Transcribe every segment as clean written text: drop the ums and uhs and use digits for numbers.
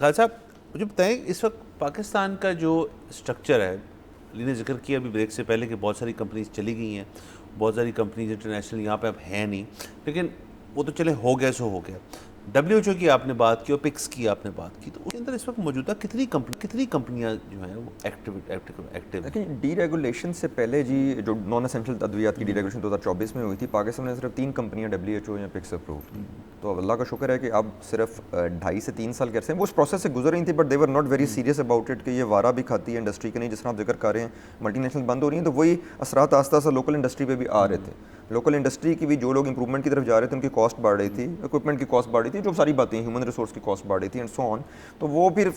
खान साहब मुझे बताएं, इस वक्त पाकिस्तान का जो स्ट्रक्चर है, अली ने जिक्र किया अभी ब्रेक से पहले कि बहुत सारी कंपनीज चली गई हैं, बहुत सारी कंपनीज इंटरनेशनल यहाँ पे अब है नहीं, लेकिन वो तो चले हो गया सो हो गया। WHO की आपने बात की और पिक्स की आपने बात की, तो उसके अंदर इस वक्त मौजूदा कितनी कंपनियाँ जो हैं वो एक्टिव देखिए, डीरेगुलेशन से पहले जी जो नॉन एसेंशियल अद्वियात की डीरेगुलेशन 2024 में हुई थी, पाकिस्तान में सिर्फ 3 कंपनियां WHO या पिक्स अप्रूव थी। तो अल्लाह का शुक्र है कि अब सिर्फ 2.5 से 3 साल के अरसे वो उस प्रोसेस से गुजर रही थी, but they were not very serious about it कि ये वारा भी खाती है इंडस्ट्री के नहीं। जिस तरह आप जिक्र कर रहे हैं मल्टीनेशनल बंद हो रही हैं, तो वही असरात आस्ता आस्ता लोकल इंडस्ट्री पे भी आ रहे थे। लोकल इंडस्ट्री की भी जो लोग इंप्रूवमेंट की तरफ जा रहे थे, उनकी कॉस्ट बढ़ रही थी, इक्विपमेंट की कॉस्ट बढ़ रही थी, जो सारी बातें ह्यूमन रिसोर्स की कॉस्ट बढ़ रही थी एंड सो ऑन। तो वो फिर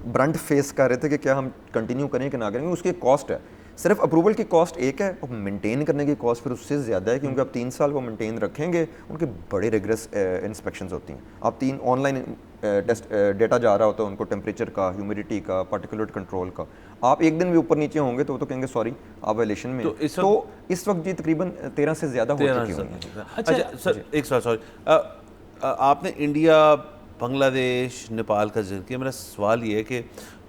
ब्रंट फेस कर रहे थे कि क्या हम कंटिन्यू करें कि ना करें। उसकी कॉस्ट है, सिर्फ अप्रूवल की कॉस्ट एक है और मेंटेन करने की कॉस्ट फिर उससे ज़्यादा है, क्योंकि आप 3 साल वो मेंटेन रखेंगे, उनके बड़े रिग्रेस इंस्पेक्शंस होती हैं। आप 3 ऑनलाइन टेस्ट डेटा जा रहा होता है उनको, टेम्परेचर का, ह्यूमिडिटी का, पार्टिकुलेट कंट्रोल का। आप एक दिन भी ऊपर नीचे होंगे तो वो तो कहेंगे सॉरी आप वायलेशन में। तो इस वक्त जी तकरीबन 13 से ज़्यादा हो चुकी होंगी। अच्छा सर, एक सवाल, सॉरी, आपने इंडिया, बांग्लादेश, नेपाल का जिक्र किया। मेरा सवाल ये है कि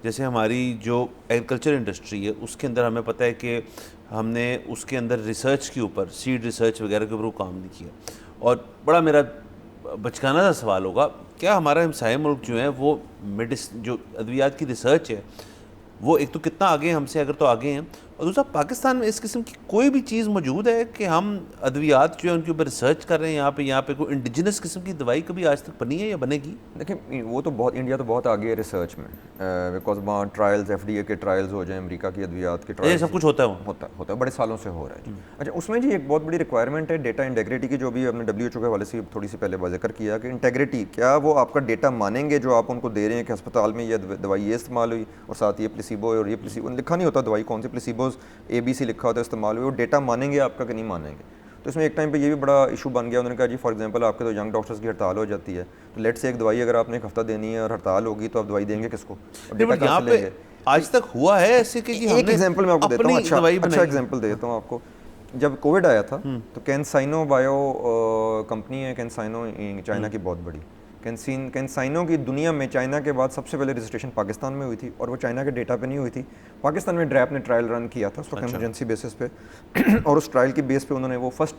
जैसे हमारी जो एग्रीकल्चर इंडस्ट्री है उसके अंदर हमें पता है कि हमने उसके अंदर रिसर्च के ऊपर, सीड रिसर्च वगैरह के ऊपर काम नहीं किया, और बड़ा मेरा बचकाना सा सवाल होगा, क्या हमारा हमसाया मुल्क जो है वो जो अद्वियात की रिसर्च है वो एक तो कितना आगे हैं हमसे, अगर तो आगे हैं, और दूसरा पाकिस्तान में इस किस्म की कोई भी चीज़ मौजूद है कि हम अद्वियात जो है उनके ऊपर रिसर्च कर रहे हैं यहाँ पे कोई इंडिजिनस किस्म की दवाई कभी आज तक बनी है या बनेगी? देखिए, वो तो बहुत, इंडिया तो बहुत आगे है रिसर्च में, बिकॉज वहाँ ट्रायल्स, FDA के ट्रायल्स हो जाए, अमेरिका की अद्वियात के ट्रायल्स, सब कुछ होता है, होता है, बड़े सालों से हो रहा है। अच्छा, उसमें जी एक बहुत बड़ी रिक्वायरमेंट है डेटा इंटेग्रिटी की, जो भी हमने WHO के हवाले से थोड़ी सी पहले जिक्र किया कि इंटेग्रिटी, क्या वो आपका डेटा मानेंगे जो आप उनको दे रहे हैं कि अस्पताल में ये दवाई ये इस्तेमाल हुई और साथ ये प्लेसिबो और ये प्लेसिबो लिखा नहीं होता, दवाई कौन सी प्लेसिबोज ABC लिखा होता है इस्तेमाल हुई, वो डेटा मानेंगे आपका कि नहीं मानेंगे। तो इसमें एक टाइम पे ये भी बड़ा इशू बन गया। उन्होंने कहा जी फॉर एग्जांपल आपके तो यंग डॉक्टर्स की हड़ताल हो जाती है, तो लेट से एक दवाई अगर आपने एक हफ्ता देनी है और हड़ताल होगी तो आप दवाई देंगे किसको, डेटा कहाँ से लेंगे? आज तक हुआ है ऐसे कि एक एग्जांपल मैं आपको देता हूँ, अच्छा एग्जांपल देता हूँ आपको। जब कोविड आया था तो कैंसाइनो बायो कंपनी है, कैंसाइनो चाइना की बहुत बड़ी, कैंसाइनो की दुनिया में चाइना के बाद सबसे पहले रजिस्ट्रेशन पाकिस्तान में हुई थी, और वो चाइना के डेटा पे नहीं हुई थी। पाकिस्तान में ड्रैप ने ट्रायल रन किया था उस वक्त इमरजेंसी बेसिस पे और उस ट्रायल की बेस पे उन्होंने वो first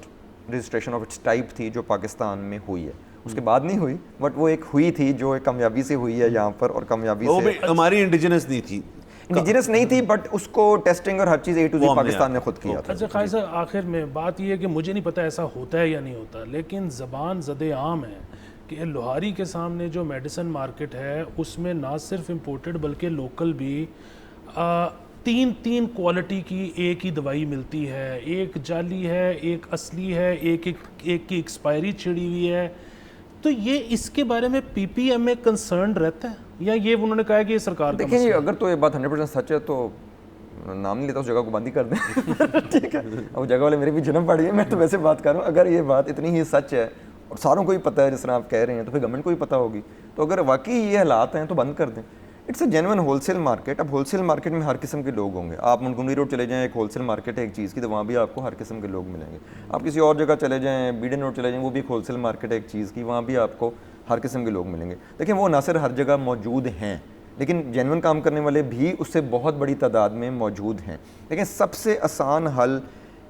registration of its type थी जो पाकिस्तान में हुई है। उसके बाद नहीं हुई, बट वो एक हुई थी जो एक कामयाबी से हुई है यहाँ पर, और कामयाबी से हमारी इंडिजिनस नहीं थी, इंडिजिनस नहीं थी, बट उसको टेस्टिंग और हर चीज़ A to Z पाकिस्तान ने खुद किया था। अच्छा खाई साहब, आखिर में बात ये है कि मुझे नहीं पता ऐसा होता है या नहीं होता, लेकिन ज़बान ज़दे आम है कि लोहारी के सामने जो मेडिसिन मार्केट है उसमें ना सिर्फ इम्पोर्टेड बल्कि लोकल भी तीन क्वालिटी की एक ही दवाई मिलती है, एक जाली है, एक असली है, एक की एक्सपायरी छिड़ी हुई है। तो ये इसके बारे में PPMA कंसर्न रहता है या ये उन्होंने कहा है कि ये सरकार का देखिए, अगर तो ये बात 100% सच है तो नाम नहीं लेता, उस जगह को बंद ही कर दें ठीक है, अब जगह वाले मेरी भी जन्म पड़ी है, मैं तो वैसे बात कर रहा हूँ। अगर ये बात इतनी ही सच है और सारों को ही पता है जिस तरह आप कह रहे हैं, तो फिर गवर्नमेंट को ही पता होगी। तो अगर वाकई ये हालात हैं तो बंद कर दें। It's a genuine wholesale market. अब होलसेल मार्केट में हर किस्म के लोग होंगे। आप मुनगुमरी रोड चले जाएँ, एक होलसेल मार्केट है एक चीज़ की, तो वहाँ भी आपको हर किस्म के लोग मिलेंगे। आप किसी और जगह चले जाएँ, बीडन रोड चले जाएँ, वो भी एक होलसेल मार्केट है एक चीज़ की, वहाँ भी आपको हर किस्म के लोग मिलेंगे। देखिए, वो ना सिर्फ हर जगह मौजूद हैं, लेकिन जेन्युइन काम करने वाले भी उससे बहुत बड़ी तादाद में मौजूद हैं। लेकिन सबसे आसान हल,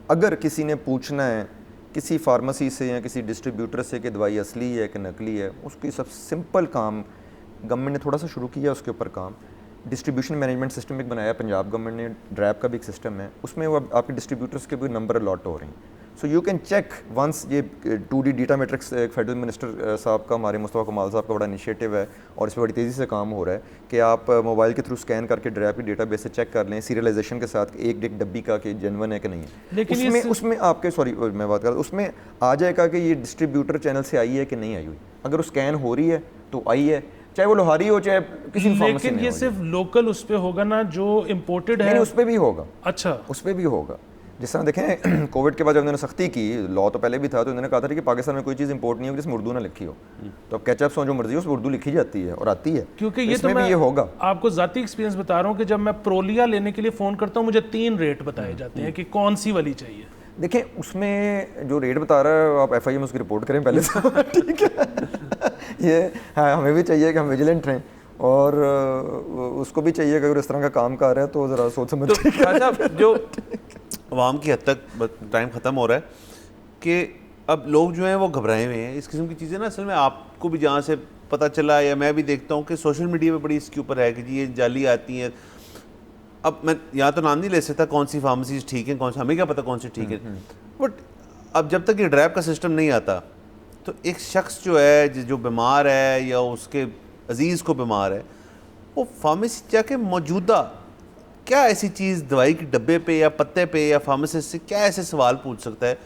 अगर किसी ने पूछना है किसी फार्मेसी से या किसी डिस्ट्रीब्यूटर से कि दवाई असली है कि नकली है, उसकी सब सिंपल काम गवर्नमेंट ने थोड़ा सा शुरू किया उसके ऊपर काम। डिस्ट्रीब्यूशन मैनेजमेंट सिस्टम एक बनाया पंजाब गवर्नमेंट ने, ड्रैप का भी एक सिस्टम है, उसमें वो आपके डिस्ट्रीब्यूटर्स के भी नंबर अलॉट हो रहे हैं। So you can check once, ये 2D data matrix federal minister साहब का, हमारे मुस्तफ़ा कमाल साहब का बड़ा इनिशिएटिव है और इस पर बड़ी तेज़ी से काम हो रहा है कि आप मोबाइल के थ्रू स्कैन करके ड्रैप की डेटाबेस से चेक कर लें सीरियलाइजेशन के साथ एक डब्बी का कि जेन्युइन है कि नहीं है। लेकिन उसमें आपके, सॉरी मैं बात कर रहा हूँ, उसमें आ जाएगा कि ये डिस्ट्रीब्यूटर चैनल से आई है कि नहीं आई हुई। अगर वो स्कैन हो रही है तो आई है, चाहे वो लोहारी हो चाहे किसी फार्मेसी में। लेकिन ये सिर्फ लोकल उस पे होगा ना जो इम्पोर्टेड है? नहीं, उस पर भी होगा। अच्छा, उस पर भी होगा। जिस तरह देखें कोविड के बाद जब उन्होंने सख्ती की, लॉ तो पहले भी था, तो उन्होंने कहा था कि पाकिस्तान में कोई चीज़ इंपोर्ट नहीं हो जिसमें उर्दू ना लिखी हो। तो अब केचप सो जो मर्जी हो, उसमें उर्दू लिखी जाती है और आती है, क्योंकि ये तो मैं ये होगा। आपको ज़ाती एक्सपीरियंस बता रहा हूँ कि जब मैं प्रोलिया लेने के लिए फ़ोन करता हूँ मुझे 3 रेट बताए जाते हैं कि कौन सी वाली चाहिए। देखें, उसमें जो रेट बता रहा है आप FIA में उसकी रिपोर्ट करें पहले से ठीक है ये हाँ, हमें भी चाहिए कि हम विजिलेंट रहें। और उसको भी चाहिए कि अगर इस तरह का काम कर रहा है तो ज़रा सोच समझ तो साहब जो अवाम की हद तक टाइम ख़त्म हो रहा है कि अब लोग जो हैं वो घबराए हुए हैं इस किस्म की चीज़ें ना। असल में आपको भी जहाँ से पता चला या मैं भी देखता हूँ कि सोशल मीडिया पे बड़ी इसके ऊपर है कि जी ये जाली आती हैं। अब मैं यहाँ तो नाम नहीं ले सकता कौन सी फार्मेसीज ठीक हैं, कौन सा, हमें क्या पता कौन सी ठीक है, बट अब जब तक ये ड्रैप का सिस्टम नहीं आता तो एक शख्स जो है जो बीमार है या उसके अजीज़ को बीमार है, वो फार्मेसी जाके मौजूदा क्या ऐसी चीज़ दवाई के डब्बे पे या पत्ते पे या फार्मासिस्ट से क्या ऐसे सवाल पूछ सकता है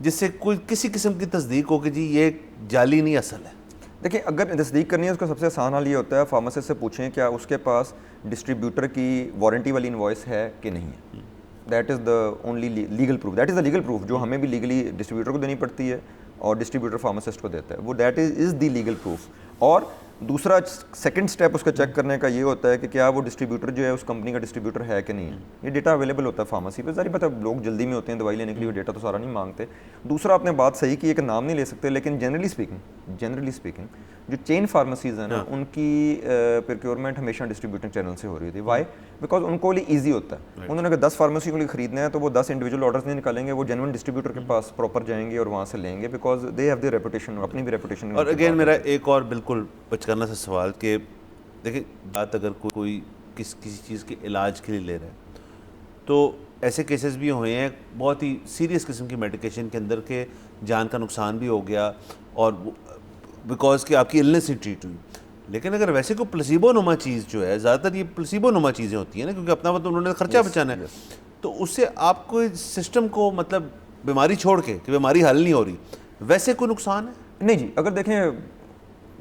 जिससे कोई किसी किस्म की तस्दीक हो कि जी ये जाली नहीं असल है। देखिए, अगर तस्दीक करनी है उसका सबसे आसान हाल ये होता है फार्मासिस्ट से पूछें क्या उसके पास डिस्ट्रीब्यूटर की वारंटी वाली इनवॉइस है कि नहीं है। That is the only legal proof, that is the legal proof जो हमें भी लीगली डिस्ट्रीब्यूटर को देनी पड़ती है और डिस्ट्रीब्यूटर फार्मासिस्ट को देता है, वो that is the legal proof. और दूसरा सेकंड स्टेप उसका चेक करने का ये होता है कि क्या वो डिस्ट्रीब्यूटर जो है उस कंपनी का डिस्ट्रीब्यूटर है कि नहीं है। ये डेटा अवेलेबल होता है फार्मेसी पे, जारी पता लोग जल्दी में होते हैं दवाई लेने के लिए, वो डेटा तो सारा नहीं मांगते। दूसरा आपने बात सही की, एक नाम नहीं ले सकते, लेकिन जनरली स्पीकिंग जो चेन फार्मेसीज हैं ना उनकी प्रोक्योरमेंट हमेशा डिस्ट्रीब्यूटर चैनल से हो रही थी। वाई? बिकॉज उनको लिए ईजी होता है। उन्होंने अगर 10 फार्मेसी को लिए खरीदना है तो वो 10 इंडिविजुअल ऑर्डर्स नहीं निकालेंगे, वो जेन्युइन डिस्ट्रीब्यूटर के पास प्रॉपर जाएंगे और वहाँ से लेंगे, because they have their reputation, अपनी भी रेपुटेशन। और अगेन मेरा एक और बिल्कुल बचकाना सा सवाल कि देखिए बात अगर कोई किसी चीज़ के इलाज के लिए ले रहा है तो ऐसे केसेस भी हुए हैं बहुत ही सीरियस किस्म की मेडिकेशन के अंदर के जान का नुकसान भी हो गया और बिकॉज कि आपकी इलनेस ही ट्रीट हुई। लेकिन अगर वैसे कोई प्लेसिबो नुमा चीज़ जो है, ज़्यादातर ये प्लेसिबो नुमा चीज़ें होती हैं ना, क्योंकि अपना मतलब उन्होंने खर्चा बचाना है, तो उससे आपको सिस्टम को मतलब बीमारी छोड़ के कि बीमारी हल नहीं हो रही, वैसे कोई नुकसान है? नहीं जी, अगर देखें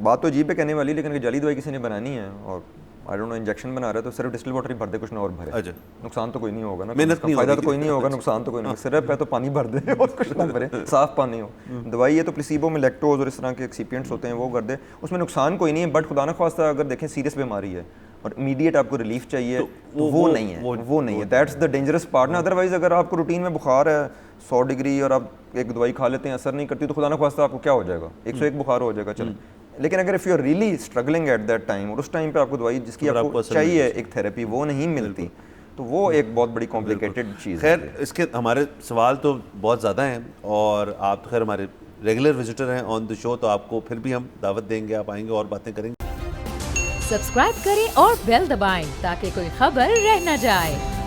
बात तो जी पे कहने वाली, लेकिन अगर जाली दवाई किसी ने बनानी है और आई डोंट नो इंजेक्शन बना रहा है तो सिर्फ डिस्टिल वाटर ही भर दे, कुछ ना और भरे। अच्छा, नुकसान तो कोई नहीं होगा ना, मेहनत नहीं फायदा होगी। तो कोई नहीं होगा, नुकसान तो कोई नहीं। सिर्फ है तो पानी भर दे और कुछ ना भरे, साफ पानी हो। दवाई है तो प्लेसिबो में लैक्टोज और इस तरह के एक्सिपिएंट्स होते हैं वो कर दे, उसमें नुकसान कोई नहीं है। बट खुदा न ख्वास्ता अगर देखें सीरियस बीमारी है और इमीडिएट आपको रिलीफ चाहिए तो वो नहीं है, वो नहीं है। दैट्स द डेंजरस पार्ट ना। अदरवाइज अगर आपको रूटीन में बुखार है 100 डिग्री और आप एक दवाई खा लेते हैं असर नहीं करती तो खुदा न ख्वास्ता आपको क्या हो जाएगा, 101 बुखार हो जाएगा, चलें। लेकिन अगर if you are really struggling at that time और उस टाइम पे आपको दवाई जिसकी आपको चाहिए एक थेरेपी वो नहीं मिलती तो वो एक बहुत बड़ी कॉम्प्लिकेटेड चीज़ है। खैर इसके हमारे सवाल तो बहुत ज़्यादा हैं और आप तो खैर हमारे रेगुलर विजिटर हैं ऑन द शो, तो आपको फिर भी हम दावत देंगे, आप आएंगे और बातें करेंगे। सब्सक्राइब करें और बेल दबाएं ताकि कोई खबर रह न जाए।